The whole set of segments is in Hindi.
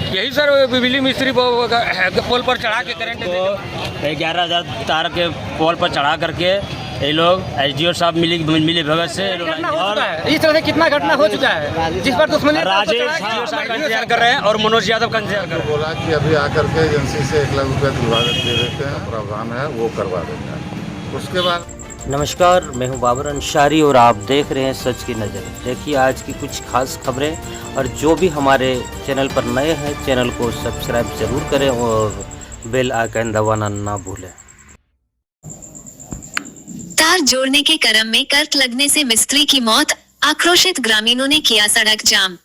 यही सर बिजली मिस्त्री पोल पर चढ़ा के करंट को 11,000 तार के पोल पर चढ़ा करके ये लोग एसडीओ साहब मिली भगत से और इस तरह से कितना घटना हो चुका है जिस पर दुश्मनी राजेश साहब का इंतजार कर रहे हैं और मनोज यादव का इंतजार कर रहे हैं। बोला कि अभी आकर के एजेंसी से 1 लाख रुपया दिलवा दे देते हैं, प्रावधान है वो करवा देते हैं। उसके बाद नमस्कार, मैं हूं बाबर अंसारी और आप देख रहे हैं सच की नज़र। देखिए आज की कुछ खास खबरें, और जो भी हमारे चैनल पर नए हैं चैनल को सब्सक्राइब ज़रूर करें और बेल आइकन दबाना ना भूलें। तार जोड़ने के क्रम में करंट लगने से मिस्त्री की मौत, आक्रोशित ग्रामीणों ने किया सड़क जाम।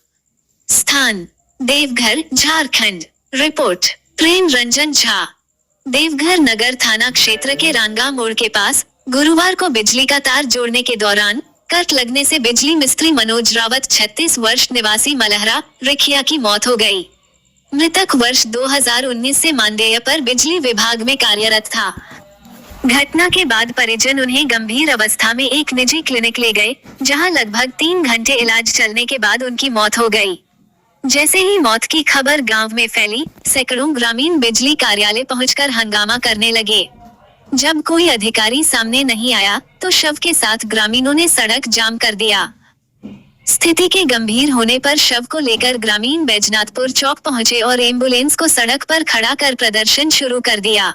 स्थान देवघर, झारखंड। रिपोर्ट प्रेम रंजन झा। देवघर नगर थाना क्षेत्र के रांगा मोड़ के पास गुरुवार को बिजली का तार जोड़ने के दौरान करंट लगने से बिजली मिस्त्री मनोज रावत 36 वर्ष निवासी मलहरा रिखिया की मौत हो गई। मृतक वर्ष 2019 से मानदेय पर बिजली विभाग में कार्यरत था। घटना के बाद परिजन उन्हें गंभीर अवस्था में एक निजी क्लिनिक ले गए, जहां लगभग 3 घंटे इलाज चलने के बाद उनकी मौत हो गई। जैसे ही मौत की खबर गांव में फैली, सैकड़ों ग्रामीण बिजली कार्यालय पहुंचकर हंगामा करने लगे। जब कोई अधिकारी सामने नहीं आया, तो शव के साथ ग्रामीणों ने सड़क जाम कर दिया। स्थिति के गंभीर होने पर शव को लेकर ग्रामीण बैजनाथपुर चौक पहुंचे और एम्बुलेंस को सड़क पर खड़ा कर प्रदर्शन शुरू कर दिया।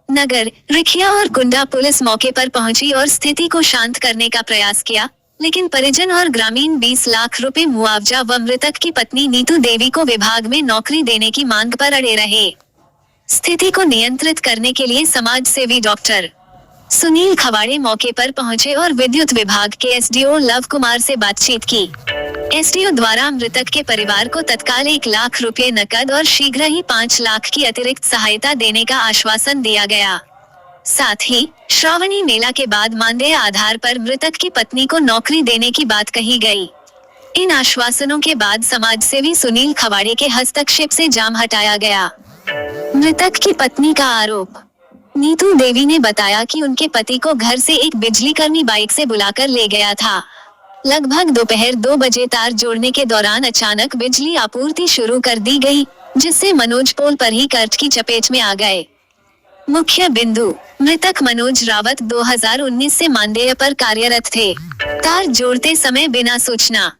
नगर, रिखिया और कुंडा पुलिस मौके पर पहुंची और स्थिति को शांत करने का प्रयास किया, लेकिन परिजन और ग्रामीण 20 लाख रुपए मुआवजा व मृतक की पत्नी नीतू देवी को विभाग में नौकरी देने की मांग पर अड़े रहे। स्थिति को नियंत्रित करने के लिए समाज सेवी डॉक्टर सुनील खवाड़े मौके पर पहुंचे और विद्युत विभाग के एसडीओ लव कुमार से बातचीत की। एसडीओ द्वारा मृतक के परिवार को तत्काल 1 लाख रुपए नकद और शीघ्र ही 5 लाख की अतिरिक्त सहायता देने का आश्वासन दिया गया। साथ ही श्रावणी मेला के बाद मानदेय आधार पर मृतक की पत्नी को नौकरी देने की बात कही गई। इन आश्वासनों के बाद समाजसेवी सुनील खवाड़े के हस्तक्षेप से जाम हटाया गया। मृतक की पत्नी का आरोप। नीतू देवी ने बताया कि उनके पति को घर से एक बिजली कर्मी बाइक से बुलाकर ले गया था। लगभग दोपहर 2 बजे तार जोड़ने के दौरान अचानक बिजली आपूर्ति शुरू कर दी गई, जिससे मनोज पोल पर ही करंट की चपेट में आ गए। मुख्य बिंदु, मृतक मनोज रावत 2019 से मानदेय पर कार्यरत थे। तार जोड़ते समय बिना सूचना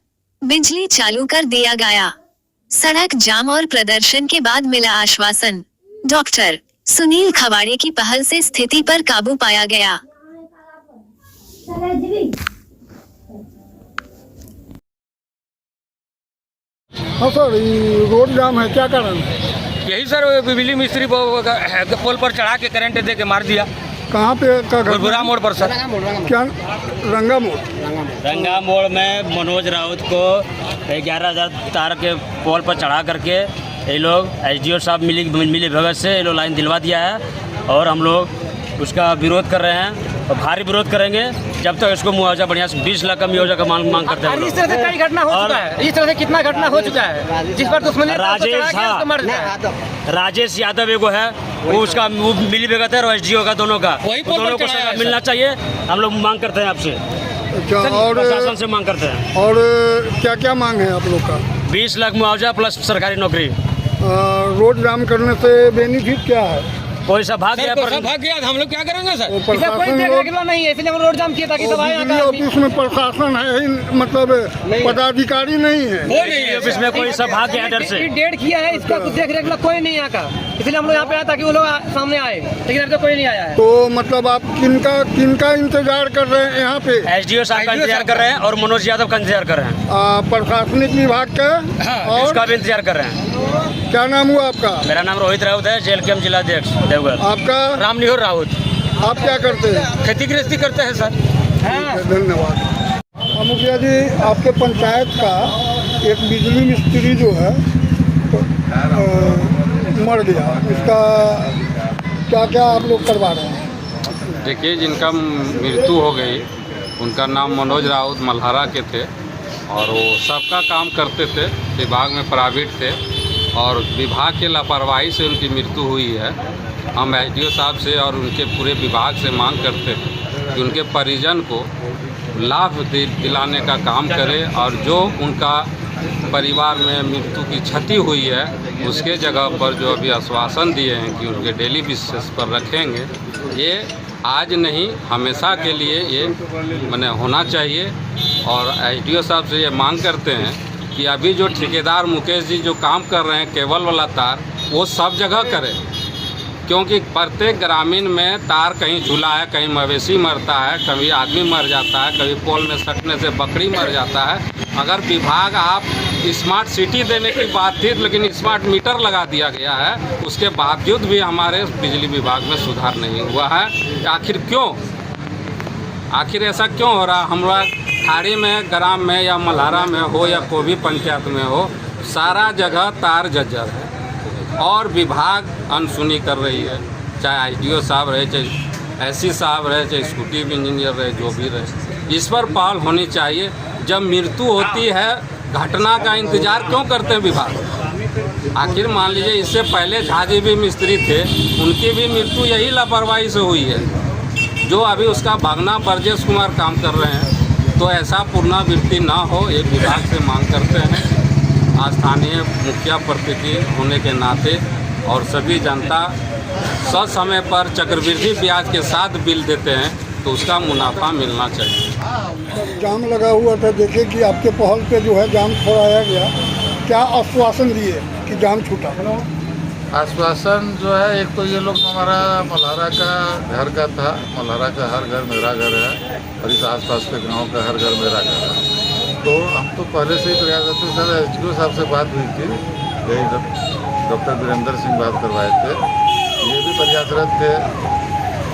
बिजली चालू कर दिया गया। सड़क जाम और प्रदर्शन के बाद मिला आश्वासन। डॉक्टर सुनील खवाड़े की पहल से स्थिति पर काबू पाया गया। हाँ सर, रोड जाम है, क्या कारण? यही सर बिजली मिस्त्री पोल पर चढ़ा के करंट दे के मार दिया। कहाँ पे का घर? गुरुपुरा मोड़ पर सर। क्या रंगा मोड़? रंगा मोड़ में मनोज रावत को 11,000 तार के पोल पर चढ़ा करके ये लोग एसडीओ साहब मिली भगत से ये लोग लाइन दिलवा दिया है, और हम लोग उसका विरोध कर रहे हैं और भारी विरोध करेंगे जब तक इसको मुआवजा बढ़िया से 20 लाख का मुआवजा का मांग करते हैं। इस तरह से कई घटना हो चुका है। इस तरह से कितना घटना हो चुका है जिस पर दुश्मनी राजेश यादव एगो है, वो उसका मिली भगत है और एसडीओ का दोनों का दोनों को सजा मिलना चाहिए। हम लोग मांग करते हैं आपसे, और प्रशासन से मांग करते हैं। और क्या क्या मांग है आप लोग का? 20 लाख मुआवजा प्लस सरकारी नौकरी। रोड जाम करने से बेनिफिट क्या है? कोई सा भाग गया, भाग गया, हम लोग क्या करेंगे सर? प्रशासन नहीं है, इसलिए हम रोड जाम किया ताकि सब आए। ऑफिस में प्रशासन है ही, मतलब पदाधिकारी नहीं है। ऑफिस में कोई सब भाग गया डर से। डेट किया है, इसका कुछ देख रेख कोई नहीं आया, इसलिए हम लोग यहाँ पे आए ताकि वो लोग सामने आए, लेकिन अभी तो कोई नहीं आया है। तो मतलब आप किनका इंतजार कर रहे हैं यहाँ पे? एसडीओ साहब का इंतजार कर रहे हैं और मनोज यादव का इंतजार कर रहे हैं। प्रशासनिक विभाग का और उसका भी इंतजार कर रहे हैं। क्या नाम हुआ आपका? मेरा नाम रोहित राउत है, जेल के जिलाध्यक्ष देवघर। आपका? रामनिहोर राउत। आप क्या करते हैं? खेती गृहस्थी करते हैं सर। धन्यवाद। मुखिया जी, आपके पंचायत का एक बिजली मिस्त्री जो है मर गया, इसका क्या क्या आप लोग करवा रहे हैं? देखिए, जिनका मृत्यु हो गई उनका नाम मनोज राउत मल्हारा के थे, और वो सबका काम करते थे, विभाग में प्राइवेट थे, और विभाग के लापरवाही से उनकी मृत्यु हुई है। हम एसडीओ साहब से और उनके पूरे विभाग से मांग करते हैं कि उनके परिजन को लाभ दिलाने का काम करें, और जो उनका परिवार में मृत्यु की क्षति हुई है उसके जगह पर जो अभी आश्वासन दिए हैं कि उनके डेली बेसिस पर रखेंगे, ये आज नहीं हमेशा के लिए ये माने होना चाहिए। और एसडीओ साहब से ये मांग करते हैं कि अभी जो ठेकेदार मुकेश जी जो काम कर रहे हैं केबल वाला तार, वो सब जगह करें, क्योंकि प्रत्येक ग्रामीण में तार कहीं झूला है, कहीं मवेशी मरता है, कभी आदमी मर जाता है, कभी पोल में सटने से बकरी मर जाता है। अगर विभाग आप स्मार्ट सिटी देने की बात थी, लेकिन स्मार्ट मीटर लगा दिया गया है, उसके बावजूद भी हमारे बिजली विभाग में सुधार नहीं हुआ है। आखिर क्यों? आखिर ऐसा क्यों हो रहा? हम लोग खाड़ी में, ग्राम में या मल्हारा में हो या कोई भी पंचायत में हो, सारा जगह तार जर्जर है और विभाग अनसुनी कर रही है। चाहे एसडीओ साहब रहे, चाहे एससी साहब रहे, चाहे एक्जीक्यूटिव इंजीनियर रहे, जो भी रहे, इस पर पहल होनी चाहिए। जब मृत्यु होती है, घटना का इंतजार क्यों करते हैं विभाग? आखिर मान लीजिए इससे पहले झा जी भी मिस्त्री थे, उनकी भी मृत्यु यही लापरवाही से हुई है। जो अभी उसका भागना ब्रजेश कुमार काम कर रहे हैं, तो ऐसा पुनरावृत्ति ना हो, ये विभाग से मांग करते हैं। स्थानीय मुखिया प्रतिनिधि होने के नाते और सभी जनता समय पर चक्रवृद्धि ब्याज के साथ बिल देते हैं, तो उसका मुनाफा मिलना चाहिए। जाम लगा हुआ था, देखे कि आपके पहल पे जो है जाम छोड़ाया गया, क्या आश्वासन दिए कि जाम छूटा? आश्वासन जो है, एक तो ये लोग हमारा मल्हारा का घर का था, मल्हारा का हर घर मेरा घर है और इस आसपास के गांव का हर घर मेरा घर है। तो हम तो पहले से ही प्रयास करते थे। सर एसडीओ साहब से बात हुई थी, यही डॉक्टर वीरेंद्र सिंह बात करवाए थे, ये भी प्रयासरत थे।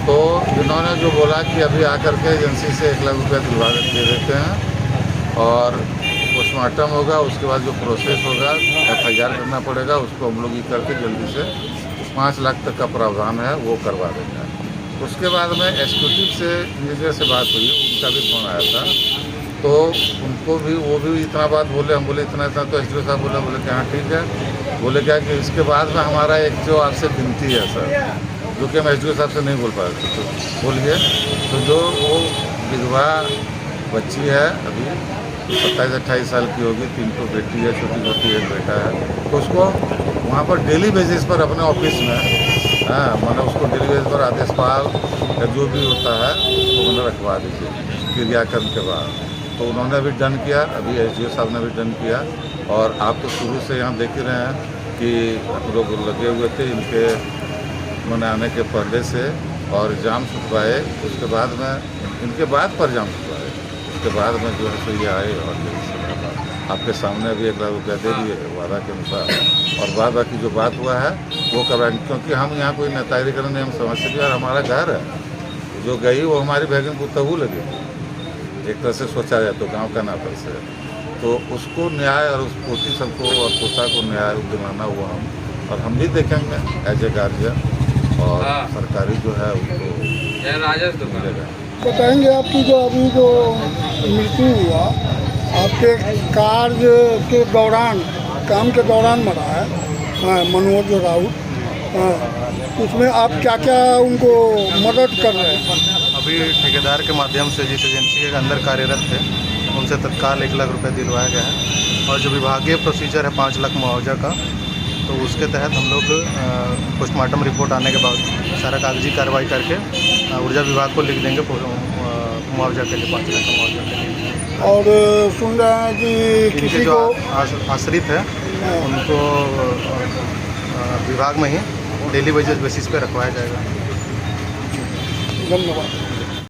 तो इन्होंने जो बोला कि अभी आकर के एजेंसी से 1 लाख रुपया दिलवा दे देते हैं और पोस्टमार्टम होगा, उसके बाद जो प्रोसेस होगा FIR करना पड़ेगा, उसको हम लोग ये करके जल्दी से 5 लाख तक का प्रावधान है वो करवा देंगे। उसके बाद में एक्जीक्यूटिव से इंजीनियर से बात हुई, उनका भी फोन आया था, तो उनको भी वो भी इतना बात बोले, हम बोले इतना इतना, तो एसडीओ साहब बोले कि हाँ ठीक है। बोले क्या कि इसके बाद में हमारा एक जो आपसे विनती है सर, जो कि हम एसडीओ साहब से नहीं बोल पाए थे, तो बोलिए। तो जो वो विधवा बच्ची है, अभी 27-28 साल की होगी, 3 तो बेटी है, छोटी छोटी एक बेटा है, तो उसको वहाँ पर डेली बेसिस पर अपने ऑफिस में, हाँ मतलब उसको डेली बेसिस पर आदेशपाल या जो भी होता है उसको मतलब रखवा दीजिए क्रियाक्रम के बाद। तो उन्होंने भी डन किया, अभी एसडीओ साहब ने भी डन किया। और आप तो शुरू से यहाँ देख ही रहे हैं कि हम लोग लगे हुए थे इनके मैंने आने के पहले से, और जाम छुटवाए, उसके बाद में इनके बाद पर जाम छुटवाए, उसके बाद में जो है तो ये आए और आपके सामने भी 1 लाख रुपया दे दिए वादा के अनुसार। और बाद बाकी जो बात हुआ है वो करवाएंगे, क्योंकि हम यहाँ कोई नेतागिरीकरण नहीं, हम समझते भी, और हमारा घर है, जो गई वो हमारी बहन को तहू लगी, एक तरह से सोचा जाए तो गांव का नातर से, तो उसको न्याय और उस पोती सबको और पोता को न्याय दिलाना हुआ हम भी देखेंगे एज ए गार्जियन, और सरकारी जो है उनको मिलेगा। बताएंगे आपकी जो अभी जो मृत्यु हुआ आपके कार्य के दौरान, काम के दौरान मरा है, मनोज राउत, उसमें आप क्या क्या उनको मदद कर रहे हैं? अभी ठेकेदार के माध्यम से जिस एजेंसी के अंदर कार्यरत थे उनसे तत्काल 1 लाख रुपये दिलवाया गया है, और जो विभागीय प्रोसीजर है 5 लाख मुआवजा का, तो उसके तहत हम लोग पोस्टमार्टम रिपोर्ट आने के बाद सारा कागजी कार्रवाई करके ऊर्जा विभाग को लिख देंगे मुआवजा के लिए, 5 लाख का मुआवजा के लिए। और सुन रहे हैं कि किसी जो को आश्रित है उनको विभाग में ही डेली बेसिस पे रखवाया जाएगा। धन्यवाद।